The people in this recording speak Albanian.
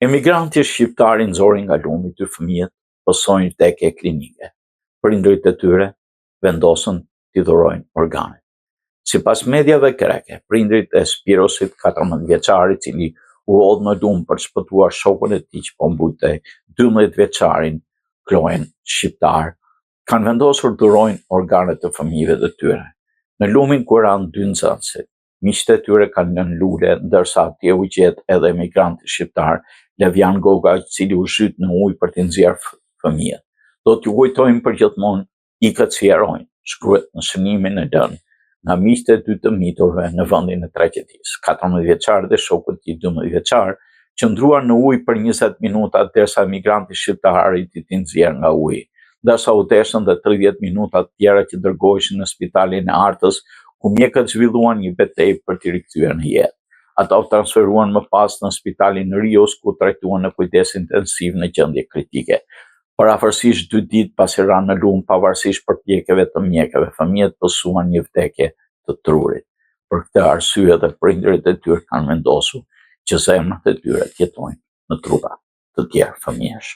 Emigranti shqiptar i nxori nga lumi 2 fëmijët, pësojnë vdekje klinike. Prindërit e tyre vendosën t'i dhurojnë organet. Sipas mediave greke, prindrit e Spirosit, 14 vjeçar, i cili u hodh në lumë për të shpëtuar shokun e tij që po mbujtej, 12 vjeçarin Kloen shqiptar, kanë vendosur dhurojnë organet të fëmijëve të tyre. Në lumin ku ranë 2 nxënësit, miqtë e tyre kanë lënë lule, ndërsa atje u gjet edhe emigranti shqiptar Levjan Goga, i cili u zhyt në ujë për t'i nxjerrë fëmijët. Do t'ju kujtojmë përgjithmonë ikët si herojnë, shkruhet në shënimin e lënë nga miqtë e 2 të miturve në vendin e tragjedisë. 14 vjeçar dhe shoku i tij 12 vjeçar qëndruan në ujë për 20 minuta derisa emigranti shqiptar arriti t'i nxjerrë nga uji, ndërsa u deshën dhe 30 minuta të tjera që dërgoheshin në spitalin e Artës, ku mjekët zhvilluan një betejë për t'i rikthyer në jetë. Ata u transferuan më pas në spitalin në Rios, ku trajtuan në kujdes intensiv në gjendje kritike. Për afërsisht 2 ditë pasi ranë në lumë, pavarësisht përpjekjeve të mjekëve, fëmijët pësuan një vdekje të trurit. Për këtë arsye dhe prindërit e tyre kanë vendosur që zemrat e tyre të jetojnë në trupa të tjerë fëmijësh.